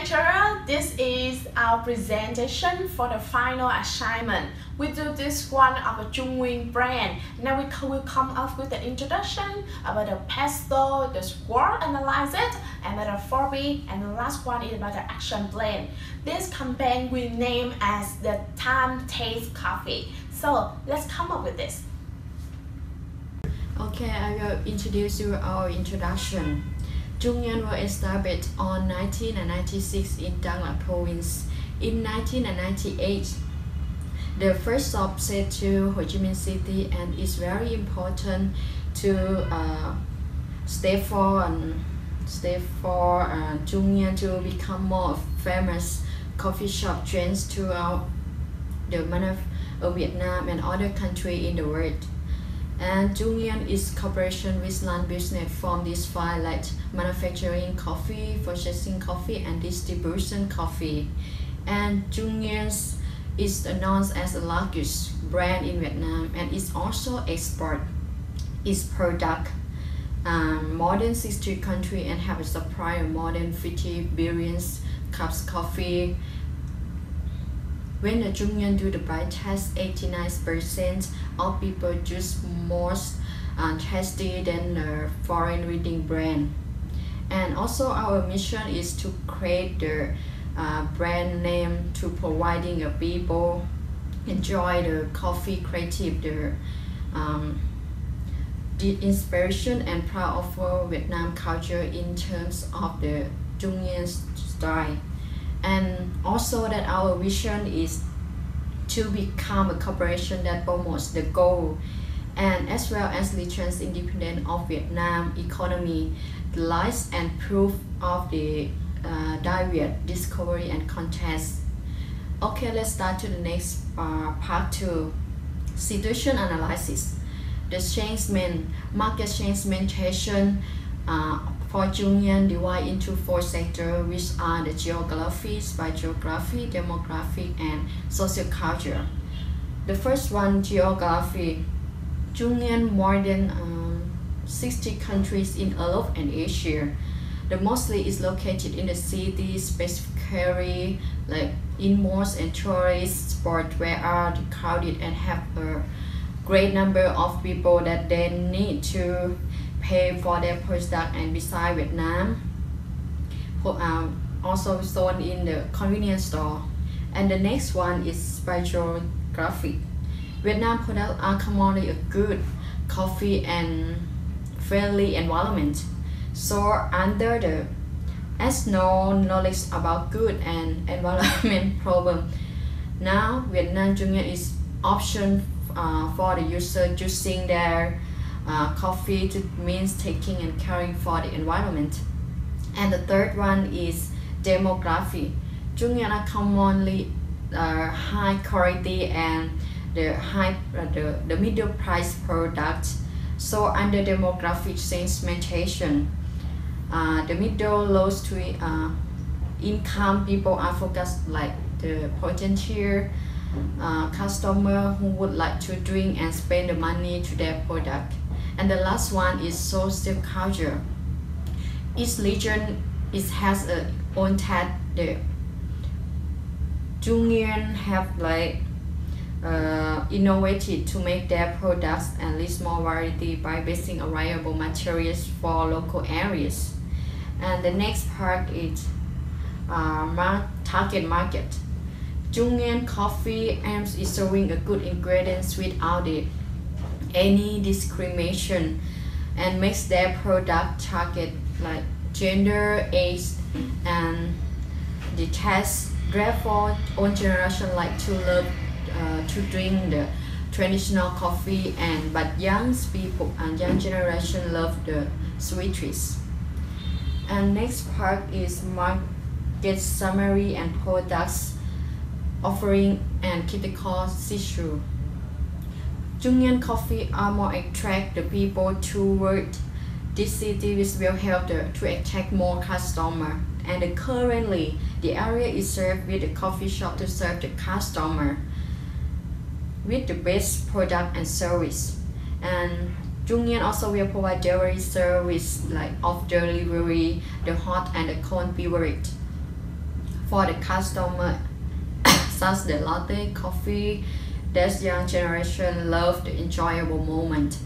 lecturer, this is our presentation for the final assignment. We do this one of a Trung Nguyen brand. Now we will come up with an introduction about the pesto, the SWOT analysis, and about the 4B, and the last one is about the action plan. This campaign we name as the Time Taste Coffee. So let's come up with this. Okay, I will introduce you our introduction. Trung Nguyen was established on 1996 in Đắk Lắk province. In 1998, the first stop set to Ho Chi Minh City, and it's very important to stay for Trung Nguyen to become more famous coffee shop chains throughout the Vietnam and other countries in the world. And Trung Nguyen is cooperation with land business from this file like manufacturing coffee, processing coffee, and distribution coffee. And Trung Nguyen is known as the largest brand in Vietnam, and is also export its product more than 60 countries and have a supply of more than 50 billion cups coffee. When the Trung Nguyen do the blind test, 89% of people choose more tasty than the foreign leading brand. And also our mission is to create the brand name to providing people enjoy the coffee creative, the inspiration and proud of our Vietnam culture in terms of the Trung Nguyen style. And also that our vision is to become a corporation that promotes the goal and as well as the trans-independent of Vietnam economy, the lives and proof of the diet discovery and contest. Okay, let's start to the next part 2, situation analysis. The market segmentation for Trung Nguyen divide into 4 sectors, which are the geography, by geography, demographic, and social culture. The first one, geography. Trung Nguyen more than 60 countries in Europe and Asia. The mostly is located in the city, specifically like in malls and tourist spots where are crowded and have a great number of people that they need to pay for their product. And beside Vietnam, also sold in the convenience store. And the next one is by geographic. Vietnam products are commonly a good coffee and friendly environment. So under the as no knowledge about good and environment problem, now Vietnam Trung Nguyen is option for the user choosing their coffee to means taking and caring for the environment. And the third one is demography. Trung Nguyen are commonly high quality and the middle price product. So under demographic segmentation, the middle low to income people are focused like the potential customer who would like to drink and spend the money to their product. And the last one is social culture. Each region has a own taste. The Trung Nguyen have like innovated to make their products and list more variety by basing available materials for local areas. And the next part is target market. Trung Nguyen coffee aims is serving a good ingredients without any discrimination and makes their product target like gender, age, and the taste. Therefore, old generation like to love to drink the traditional coffee, but young people and young generation love the sweeties. And next part is market summary and products offering and critical issue. Trung Nguyen coffee are more attract the people toward this city, which will help to attract more customer. And currently, the area is served with a coffee shop to serve the customer with the best product and service. And Trung Nguyen also will provide delivery service like of delivery, the hot and the cold beverage. for the customer, such the latte coffee. This young generation love the enjoyable moment,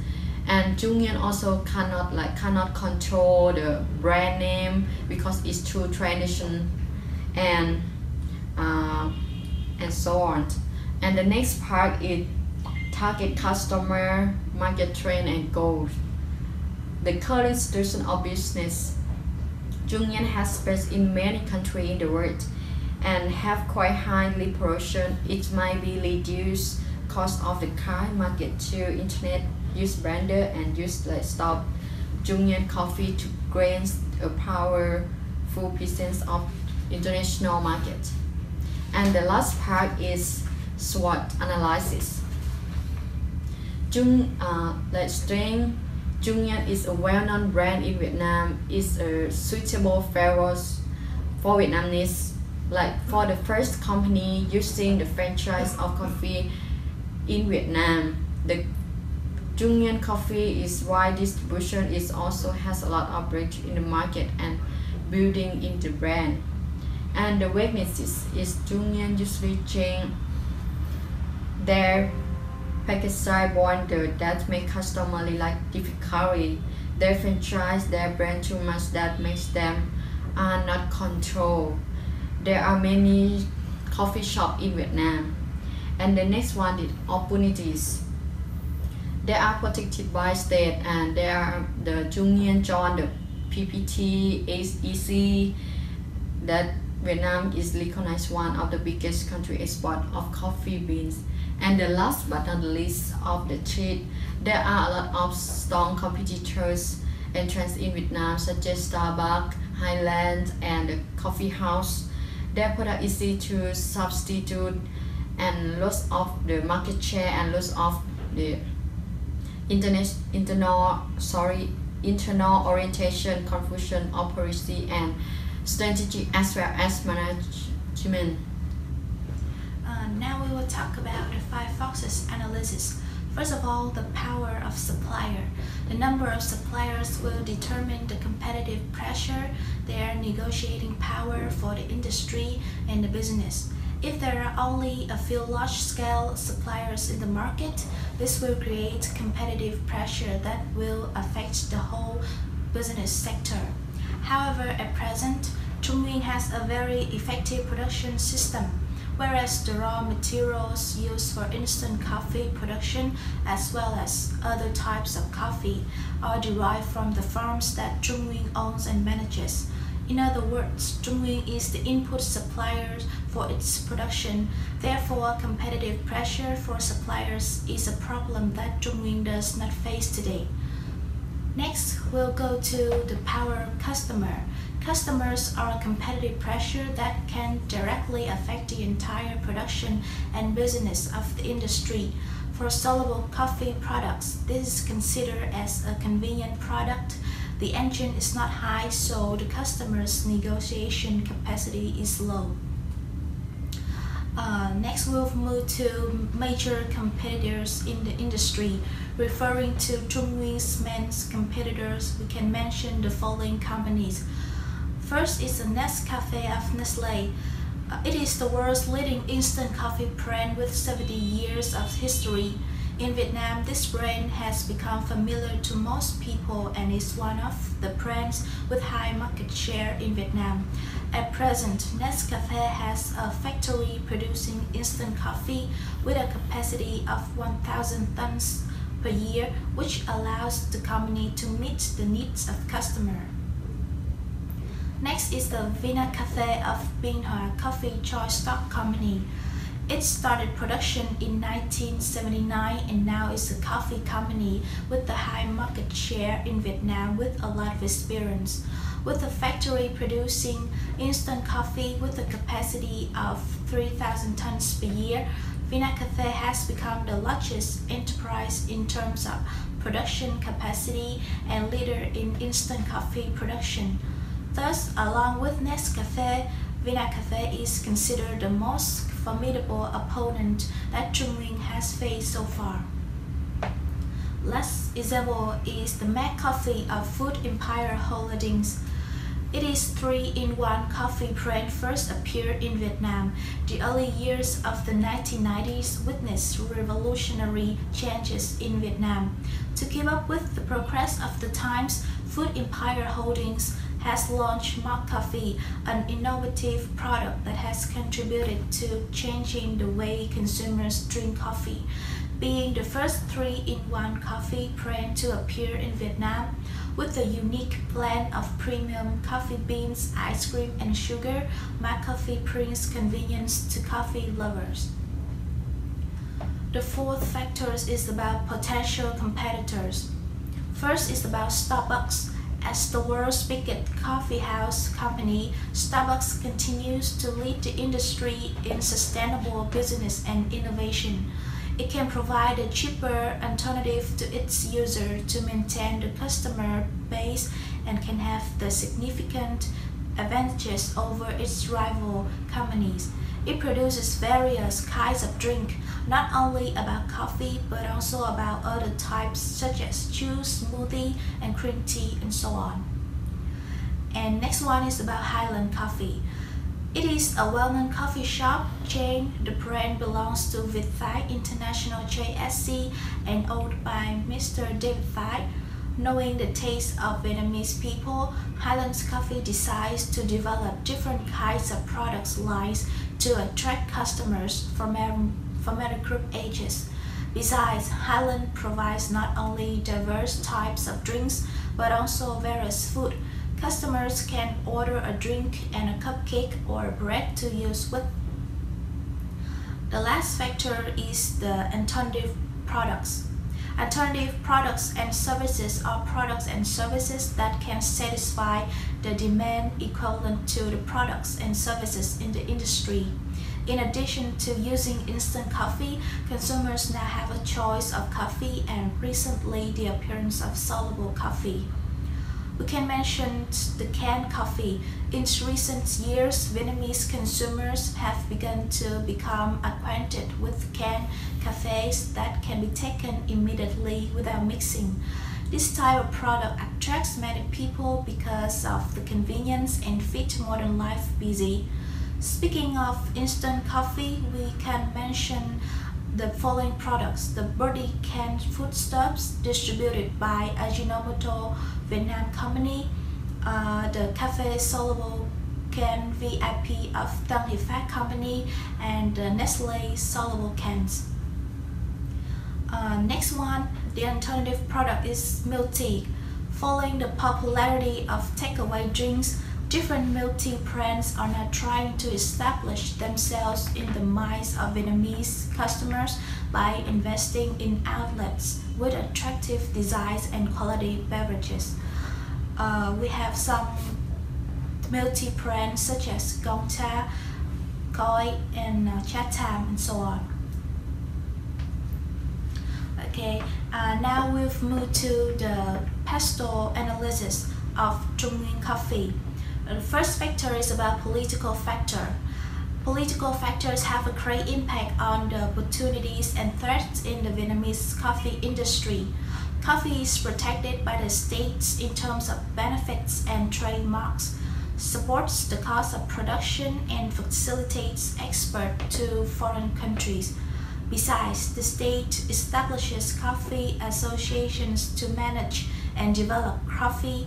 and Jungian also cannot control the brand name because it's too tradition, and so on. And the next part is target customer, market trend and goals. The current situation of business. Jungian has space in many countries in the world and have quite highly production. It might be reduced cost of the current market to internet use brander and use stop Jungian coffee to gain a powerful presence of international market. And the last part is SWOT analysis. Strength. Jungian is a well-known brand in Vietnam. It's a suitable favor for Vietnamese, for the first company using the franchise of coffee in Vietnam. The Jungian coffee is wide distribution. It also has a lot of reach in the market and building in the brand. And the weaknesses is Jungian usually change their package style bonder that make customers like difficulty. They franchise their brand too much that makes them not controlled. There are many coffee shops in Vietnam. And the next one is opportunities. They are protected by state, and they are the Jungian join the PPT AEC, that Vietnam is recognized one of the biggest country export of coffee beans. And the last but not least of the trade, there are a lot of strong competitors entrants in Vietnam such as Starbucks, Highlands and the coffee house. Their product is easy to substitute and loss of the market share and loss of the internal orientation, confusion of policy and strategy as well as management. Now we will talk about the 5 foxes analysis. First of all, the power of supplier. The number of suppliers will determine the competitive pressure, their negotiating power for the industry and the business. If there are only a few large-scale suppliers in the market, this will create competitive pressure that will affect the whole business sector. However, at present, Jungian has a very effective production system, whereas the raw materials used for instant coffee production as well as other types of coffee are derived from the farms that Jungian owns and manages. In other words, Jungian is the input supplier for its production. Therefore, competitive pressure for suppliers is a problem that Jungian does not face today. Next, we'll go to the power of customer. Customers are a competitive pressure that can directly affect the entire production and business of the industry. For soluble coffee products, this is considered as a convenient product. The engine is not high, so the customer's negotiation capacity is low. Next, we'll move to major competitors in the industry. Referring to Jungian's main competitors, we can mention the following companies. First is the Nescafé of Nestlé. It is the world's leading instant coffee brand with 70 years of history. In Vietnam, this brand has become familiar to most people and is one of the brands with high market share in Vietnam. At present, Nescafé has a factory producing instant coffee with a capacity of 1,000 tons per year, which allows the company to meet the needs of customers. Next is the Vinacafé of Binh Hoa Coffee Choice Stock Company. It started production in 1979 and now is a coffee company with a high market share in Vietnam with a lot of experience. With a factory producing instant coffee with a capacity of 3,000 tons per year, Vinacafé has become the largest enterprise in terms of production capacity and leader in instant coffee production. Thus, along with Nescafé, Vinacafé is considered the most formidable opponent that Jungian has faced so far. Last example is the McCoffee of Food Empire Holdings. It is 3-in-1 coffee brand first appeared in Vietnam. The early years of the 1990s witnessed revolutionary changes in Vietnam. To keep up with the progress of the times, Food Empire Holdings has launched Mock Coffee, an innovative product that has contributed to changing the way consumers drink coffee. Being the first 3-in-1 coffee brand to appear in Vietnam, with a unique blend of premium coffee beans, ice cream, and sugar, Mock Coffee brings convenience to coffee lovers. The fourth factor is about potential competitors. First is about Starbucks. As the world's biggest coffee house company, Starbucks continues to lead the industry in sustainable business and innovation. It can provide a cheaper alternative to its users to maintain the customer base and can have the significant advantages over its rival companies. It produces various kinds of drink, not only about coffee but also about other types such as juice, smoothie, and green tea, and so on. And next one is about Highlands Coffee. It is a well-known coffee shop chain. The brand belongs to Việt Thái International JSC and owned by Mr. David Thái. Knowing the taste of Vietnamese people, Highlands Coffee decides to develop different kinds of product lines to attract customers from every group ages. Besides, Highlands provides not only diverse types of drinks but also various food. Customers can order a drink and a cupcake or bread to use with. The last factor is the alternative products. Alternative products and services are products and services that can satisfy the demand equivalent to the products and services in the industry. In addition to using instant coffee, consumers now have a choice of coffee and recently the appearance of soluble coffee. We can mention the canned coffee. In recent years, Vietnamese consumers have begun to become acquainted with canned cafes that can be taken immediately without mixing. This type of product attracts many people because of the convenience and fit modern life busy. Speaking of instant coffee, we can mention the following products: the Birdie canned foodstuffs distributed by Ajinomoto Vietnam Company, the Cafe Soluble Can VIP of Tân Hiệp Phát Company, and the Nestle Soluble Cans. Next one, the alternative product is milk tea. Following the popularity of takeaway drinks, different milk tea brands are now trying to establish themselves in the minds of Vietnamese customers by investing in outlets with attractive designs and quality beverages. We have some milk tea brands such as Gong Cha, Koi, and Chatham, and so on. Okay, now we've moved to the pastel analysis of Trung Nguyên Coffee. The first factor is about political factor. Political factors have a great impact on the opportunities and threats in the Vietnamese coffee industry. Coffee is protected by the states in terms of benefits and trademarks, supports the cost of production, and facilitates export to foreign countries. Besides, the state establishes coffee associations to manage and develop coffee,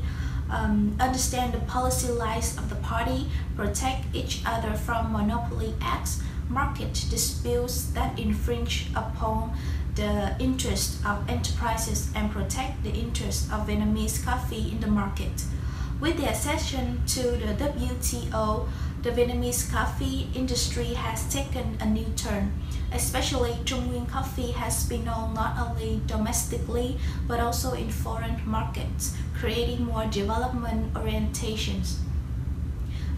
understand the policy lines of the party, protect each other from monopoly acts, market disputes that infringe upon the interest of enterprises, and protect the interest of Vietnamese coffee in the market. With the accession to the WTO, the Vietnamese coffee industry has taken a new turn. Especially Trung Nguyên Coffee has been known not only domestically but also in foreign markets, creating more development orientations.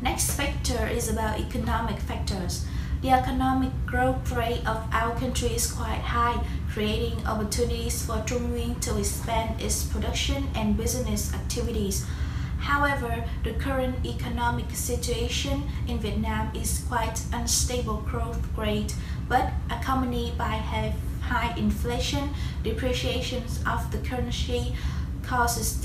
Next factor is about economic factors. The economic growth rate of our country is quite high, creating opportunities for Trung Nguyên to expand its production and business activities. However, the current economic situation in Vietnam is quite unstable growth rate, but accompanied by high inflation, depreciation of the currency causes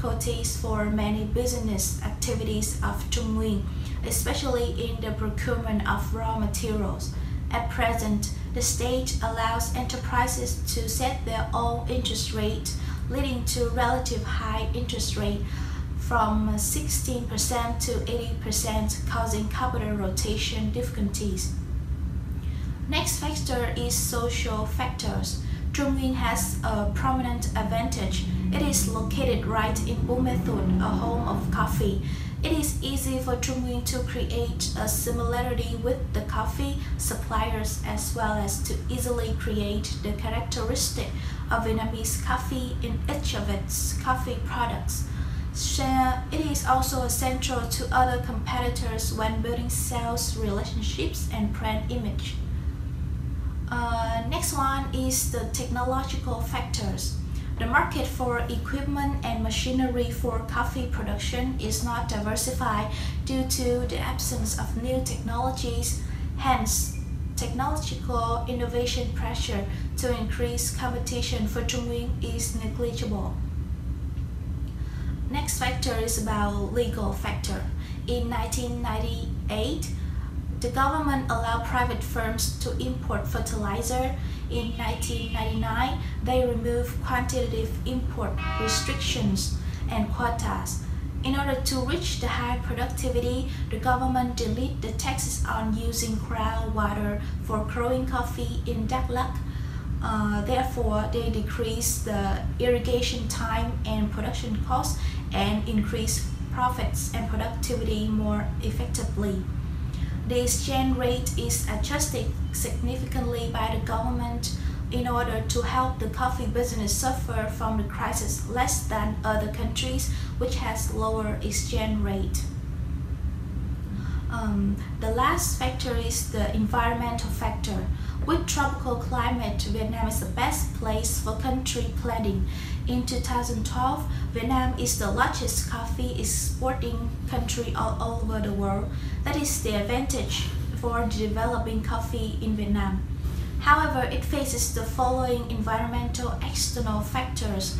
difficulties for many business activities of Trung Nguyen, especially in the procurement of raw materials. At present, the state allows enterprises to set their own interest rate, leading to relative high interest rate from 16% to 80%, causing capital rotation difficulties. Next factor is social factors. Trung Nguyen has a prominent advantage. It is located right in Bumethun, a home of coffee. It is easy for Trung Nguyen to create a similarity with the coffee suppliers as well as to easily create the characteristic of Vietnamese coffee in each of its coffee products. So it is also essential to other competitors when building sales relationships and brand image. Next one is the technological factors. The market for equipment and machinery for coffee production is not diversified due to the absence of new technologies. Hence, technological innovation pressure to increase competition for Trung Nguyen is negligible. Next factor is about legal factor. In 1998, the government allowed private firms to import fertilizer. In 1999, they removed quantitative import restrictions and quotas. In order to reach the high productivity, the government deleted the taxes on using groundwater for growing coffee in Đắk Lắk. Therefore, they decreased the irrigation time and production costs and increased profits and productivity more effectively. The exchange rate is adjusted significantly by the government in order to help the coffee business suffer from the crisis less than other countries which has lower exchange rate. The last factor is the environmental factor. With tropical climate, Vietnam is the best place for country planting. In 2012, Vietnam is the largest coffee exporting country all over the world. That is the advantage for developing coffee in Vietnam. However, it faces the following environmental external factors: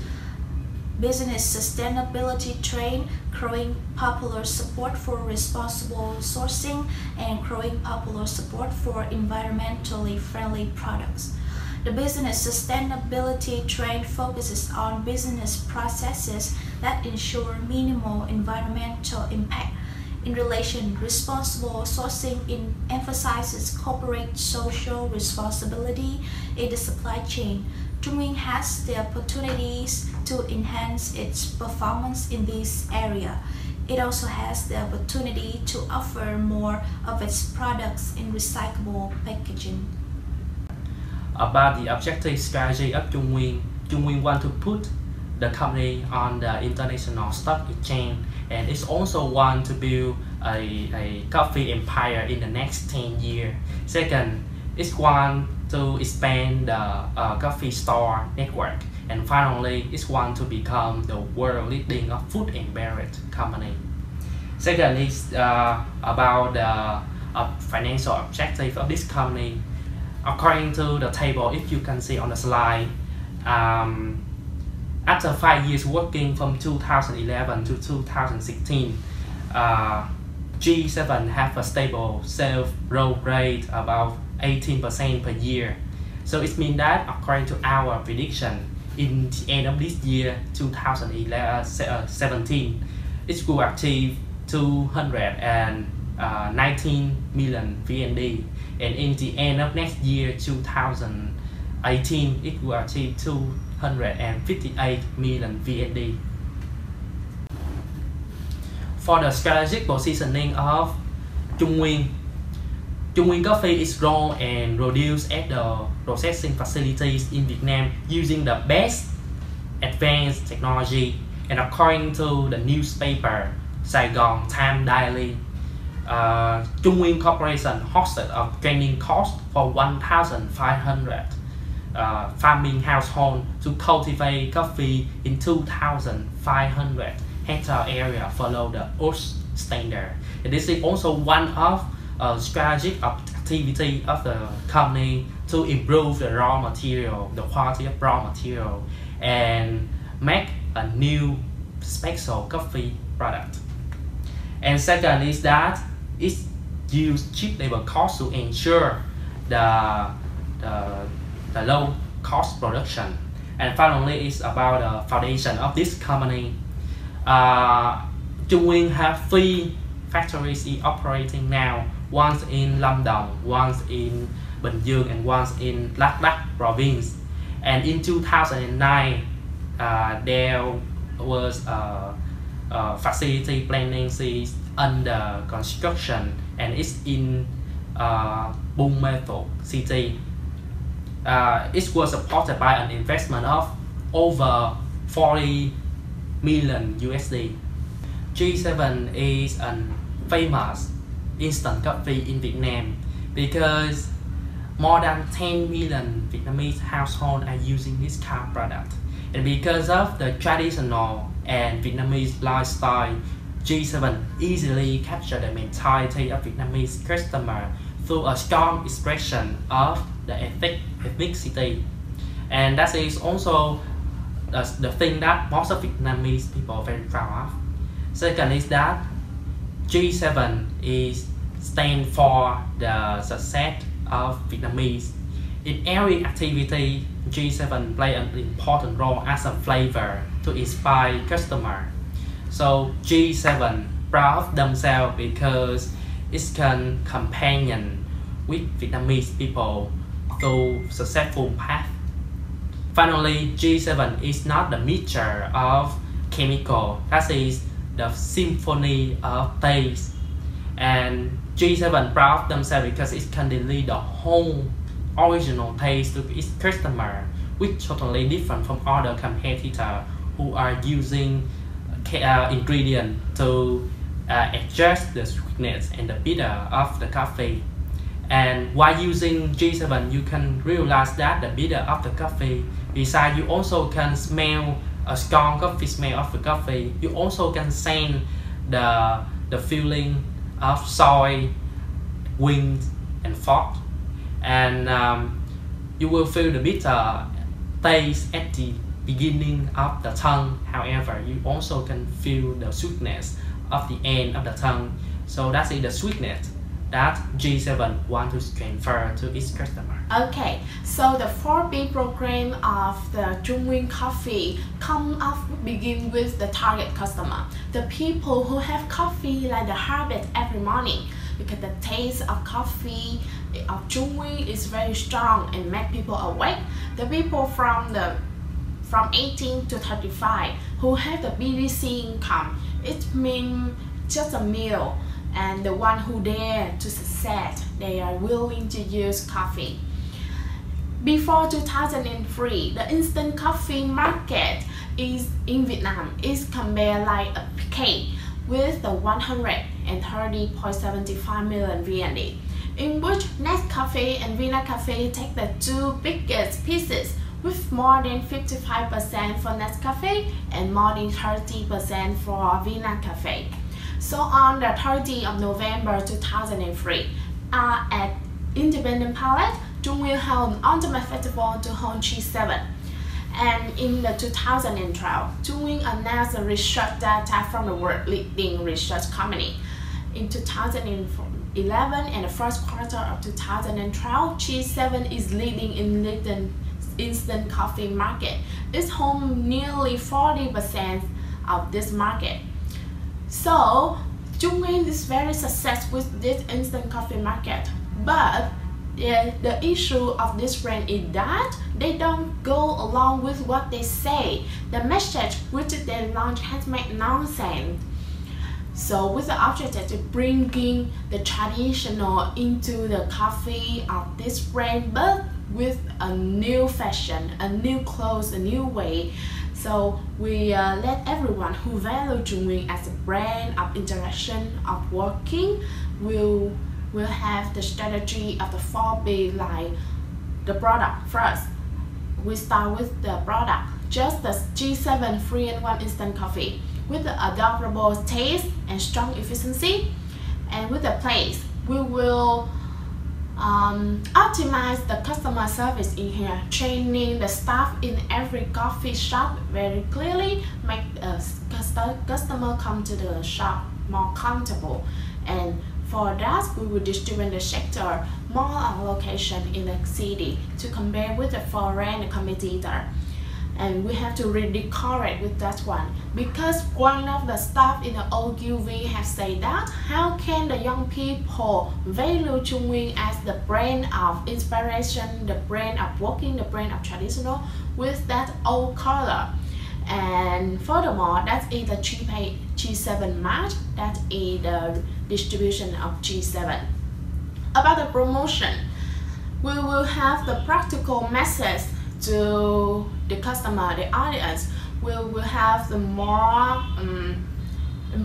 business sustainability trend, growing popular support for responsible sourcing, and growing popular support for environmentally friendly products. The business sustainability trend focuses on business processes that ensure minimal environmental impact. In relation, responsible sourcing emphasizes corporate social responsibility in the supply chain. Trung Nguyen has the opportunities to enhance its performance in this area. It also has the opportunity to offer more of its products in recyclable packaging. About the objective strategy of Trung Nguyen want to put the company on the international stock exchange, and it's also want to build a coffee empire in the next 10 years. Second, it's want to expand the coffee store network, and finally, it's want to become the world leading of food and beverage company. Second is about the financial objective of this company. According to the table, if you can see on the slide, after 5 years working from 2011 to 2016, G7 have a stable sales growth rate about 18% per year. So it means that according to our prediction, in the end of this year, 2017, it will achieve 219 million VND, and in the end of next year, 2018, it will achieve 258 million VND. For the strategic positioning of Trung Nguyen, Trung Nguyen Coffee is grown and produced at the processing facilities in Vietnam using the best advanced technology, and according to the newspaper Saigon Time Daily, Trung Nguyen Corporation hosted a training course for 1,500 farming households to cultivate coffee in 2,500 hectare area follow the OSH standard. And this is also one of strategic activity of the company to improve the raw material, the quality of raw material, and make a new special coffee product. And second is that it used cheap labor cost to ensure the low cost production. And finally, it's about the foundation of this company. Trung Nguyên have 3 factories operating now, once in Lâm Đồng, once in Bình Dương, and once in Đắk Lắk province. And in 2009, there was a facility planning is under construction, and it's in Buôn Ma Thuột city. It was supported by an investment of over 40 million USD. G7 is a famous instant coffee in Vietnam because more than 10 million Vietnamese households are using this kind of product. And because of the traditional and Vietnamese lifestyle, G7 easily captured the mentality of Vietnamese customer through a strong expression of the ethnicity. And that is also the thing that most of Vietnamese people are very proud of. Second is that G7 is stand for the success of Vietnamese. In every activity, G7 play an important role as a flavor to inspire customer. So G7 proud of themselves because it can companion with Vietnamese people through successful path. Finally, G7 is not the mixture of chemical, that is the symphony of taste. And G7 proud of themselves because it can deliver the whole original taste to its customer, which totally different from other competitors who are using ingredient to adjust the sweetness and the bitter of the coffee. And while using G7, you can realize that the bitter of the coffee, besides you also can smell a strong coffee smell of the coffee, you also can sense the feeling of soy, wind, and fog. And you will feel the bitter taste at the beginning of the tongue. However, you also can feel the sweetness of the end of the tongue. So that's the sweetness that G7 wants to transfer to its customer. Okay, so the 4B program of the Trung Nguyên Coffee begin with the target customer, the people who have coffee like the habit every morning, because the taste of coffee of Trung Nguyên is very strong and make people awake. The people from 18 to 35 who have the BDC income, it means just a meal, and the one who dare to success, they are willing to use coffee. Before 2003, the instant coffee market in Vietnam is compared like a cake with the 130.75 million VND, in which Nescafe and Vina Cafe take the 2 biggest pieces, with more than 55% for Nescafe and more than 30% for Vina Cafe. So on the 30th of November 2003, at Independence Palace, Trung Nguyên held an ultimate festival to hold G7. And in the 2012, Trung Nguyên announced the research data from the world leading research company. In 2011 and the first quarter of 2012, G7 is leading in the instant coffee market. It's home nearly 40% of this market. So Trung Nguyên is very successful with this instant coffee market, but the issue of this brand is that they don't go along with what they say. The message which they launch has made nonsense. So with the objective to bringing the traditional into the coffee of this brand, but with a new fashion, a new clothes, a new way. So we let everyone who value Trung Nguyên as a brand of interaction, of working, will have the strategy of the 4B, like the product first. We start with the product, just the G7 3-in-1 instant coffee with the adorable taste and strong efficiency. And with the place, we will Optimize the customer service in here, training the staff in every coffee shop very clearly, make the customer come to the shop more comfortable. And for that, we will distribute the sector more location in the city to compare with the foreign competitor. And we have to redecorate with that one, because one of the staff in the OQV have said that how can the young people value Trung Nguyên as the brand of inspiration, the brand of working, the brand of traditional with that old color. And furthermore, that is the G7 match, that is the distribution of G7. About the promotion, we will have the practical message to the customer, the audience. We will have the more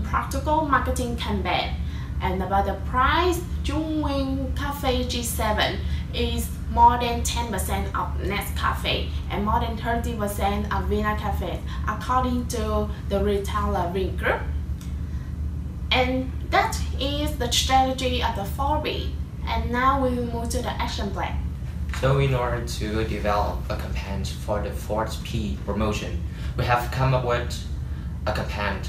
practical marketing campaign. And about the price, Trung Nguyên Cafe G7 is more than 10% of Nescafe and more than 30% of Vina Cafe, according to the retailer Ring Group. And that is the strategy of the 4B. And now we will move to the action plan. So in order to develop a campaign for the 4P promotion, we have come up with a campaign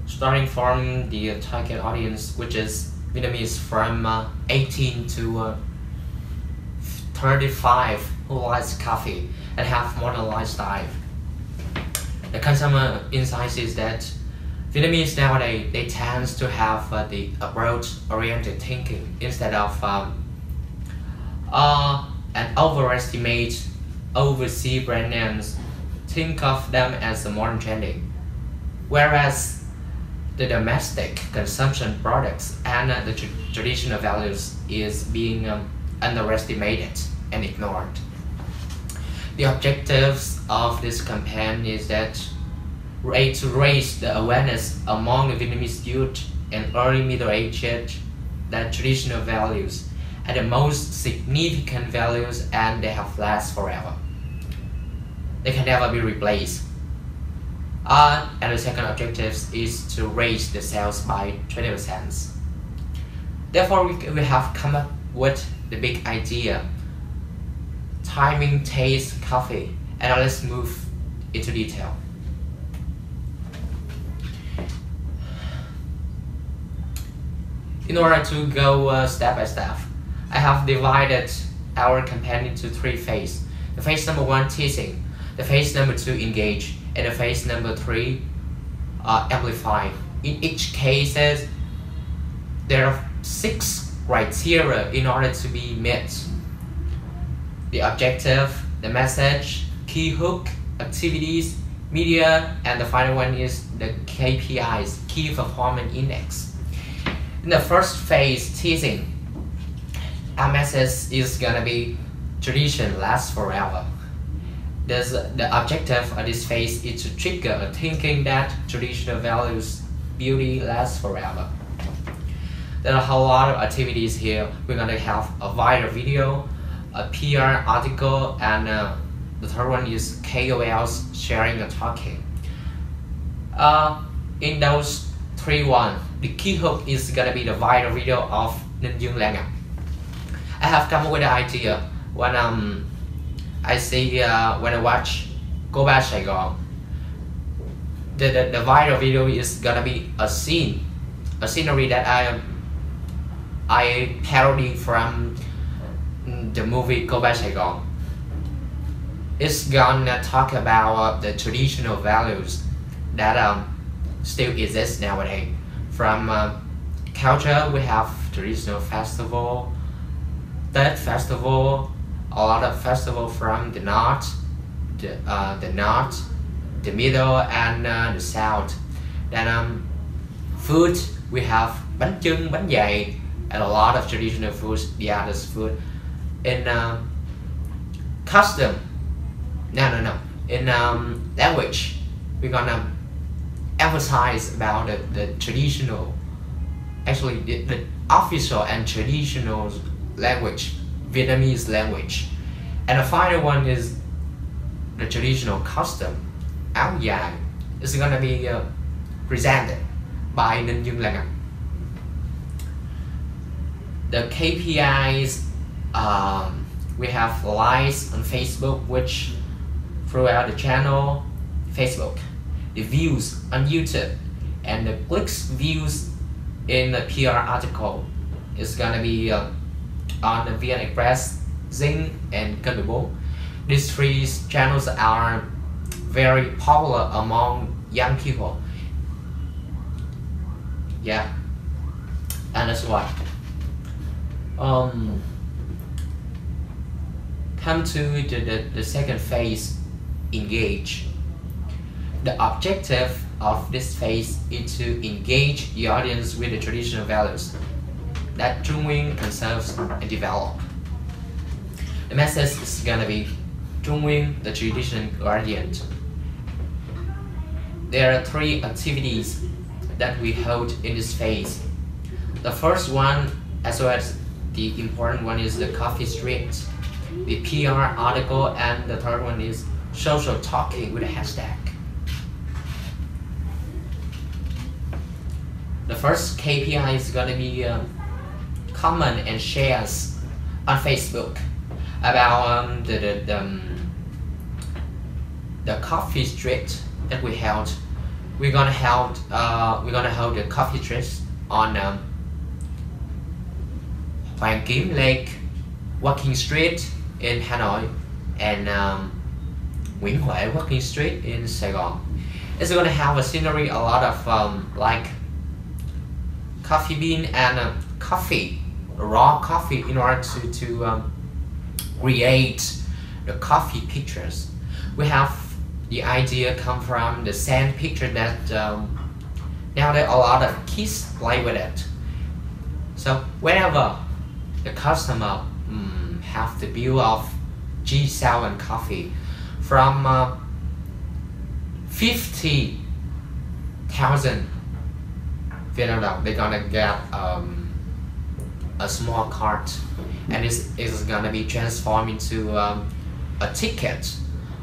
starting from the target audience, which is Vietnamese from 18 to 35 who likes coffee and have modern lifestyle. The consumer insights is that Vietnamese nowadays, they tend to have the abroad-oriented thinking instead of and overestimate overseas brand names, think of them as a modern trending, whereas the domestic consumption products and the traditional values is being underestimated and ignored. The objectives of this campaign is that to raise the awareness among the Vietnamese youth and early middle aged that traditional values are the most significant values and they have last forever. They can never be replaced. And the second objective is to raise the sales by 20%. Therefore, we have come up with the big idea, timing taste coffee, and now let's move into detail. In order to go step by step, I have divided our campaign into 3 phases. The phase number 1, teasing. The phase number 2, engage. And the phase number 3, amplify. In each case, there are 6 criteria in order to be met. The objective, the message, key hook, activities, media, and the final one is the KPIs, key performance index. In the first phase, teasing, our message is gonna be tradition lasts forever. The objective of this phase is to trigger a thinking that traditional values, beauty lasts forever. There are a whole lot of activities here. We're gonna have a viral video, a PR article, and the third one is KOLs sharing and talking. In those 3 the key hook is gonna be the viral video of Ninh Dương Lan Ngọc. I have come up with the idea when I see when I watch Go Back Saigon. The viral video is gonna be a scenery that I parody from the movie Go Back Saigon. It's gonna talk about the traditional values that still exist nowadays. From culture, we have traditional festival, Tết festival, a lot of festival from the north, the middle, and the south. Then food, we have bánh chưng, bánh dày, and a lot of traditional foods, the others food. In custom, in language, we're gonna emphasize about the traditional, actually the official and traditional language, Vietnamese language. And the final one is the traditional custom, áo dài. It's gonna be presented by Ninh Dương Lan Ngọc. The KPIs We have likes on Facebook, which throughout the channel, Facebook, the views on YouTube, and the clicks views in the PR article is gonna be on the VN Express, Zing, and Kênh 14. These three channels are very popular among young people. Yeah, and that's why. Come to the second phase, engage. The objective of this phase is to engage the audience with the traditional values that Zhongwing conserves and develop. The message is gonna be Zhongwing, the tradition guardian. There are 3 activities that we hold in this phase. The first one, as well as the important one, is the coffee street, the PR article, and the third one is social talking with a hashtag. The first KPI is gonna be comment and shares on Facebook about the coffee street that we held. We're gonna hold the coffee street on Hoàng Kiếm Lake Walking Street in Hanoi and Nguyễn Huệ Walking Street in Saigon. It's gonna have a scenery, a lot of like coffee bean and coffee, raw coffee, in order to create the coffee pictures. We have the idea come from the sand picture that now there are a lot of kids play with it. So whenever the customer have the bill of G7 coffee from 50,000 Vietnam đồng, they're gonna get a small cart, and this is gonna be transformed into a ticket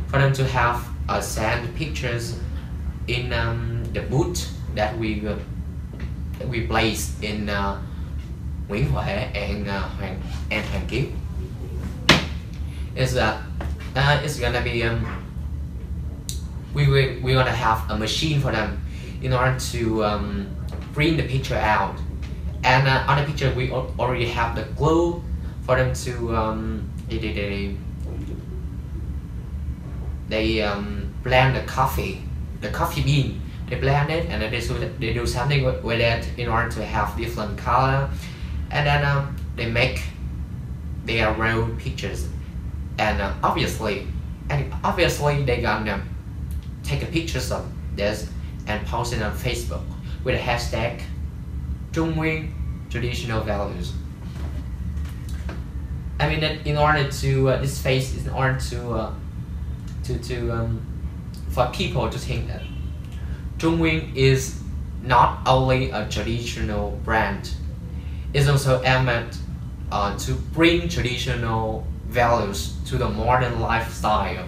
for them to have sand pictures in the booth that we place in Nguyễn Huệ and Hoàng Kiếm. Is that it's gonna be we're gonna have a machine for them in order to print the picture out, and on the picture we already have the glue for them to they blend the coffee bean. They blend it and then they do something with it in order to have different color, and then they make their real pictures, and obviously they gonna take a pictures of this and post it on Facebook with a hashtag Zhongwing traditional values. I mean that in order to this phase is in order to for people to think that Zhongwing is not only a traditional brand, it's also aimed to bring traditional values to the modern lifestyle.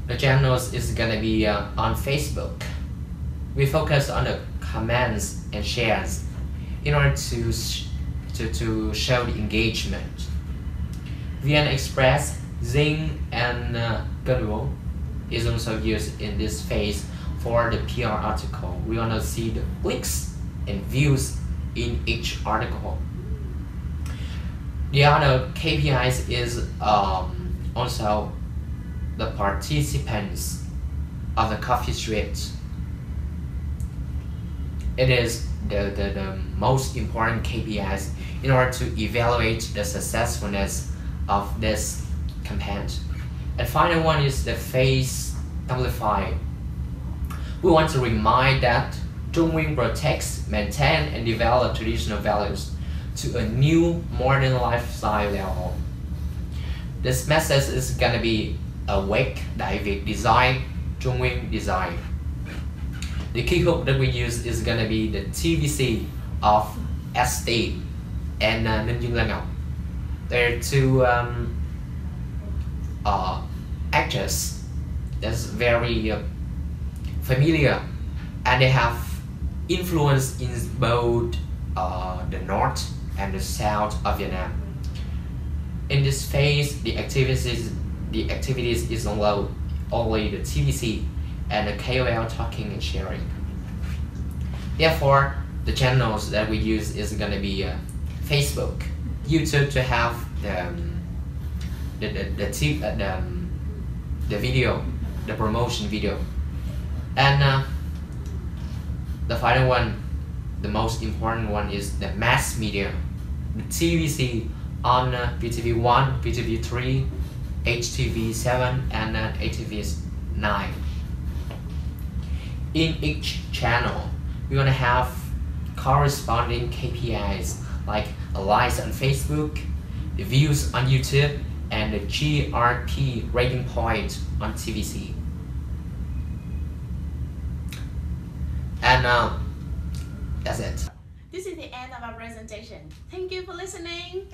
The channels is gonna be on Facebook. We focus on the comments and shares in order to show the engagement. VN Express, Zing, and Kênh 14 is also used in this phase for the PR article. We wanna see the clicks and views in each article. The other KPIs is also the participants of the coffee street. It is the most important KPIs in order to evaluate the successfulness of this campaign. And final one is the phase amplify. We want to remind that Zhongwing protects, maintain, and develop traditional values to a new modern lifestyle level. This message is gonna be awake, David design, Zhongwing design. The key hook that we use is gonna be the TVC of ST and Ninh Dương Lan Ngọc. They're two actors that's very familiar, and they have influence in both the north and the south of Vietnam. In this phase, the activities is only the TVC and the KOL talking and sharing. Therefore, the channels that we use is gonna be Facebook, YouTube to have the video, the promotion video, and the final one, the most important one, is the mass media, the TVC on VTV1, VTV3, HTV7, and HTV9. In each channel, we're gonna have corresponding KPIs like likes on Facebook, the views on YouTube, and the GRP rating point on TVC. And that's it. This is the end of our presentation. Thank you for listening.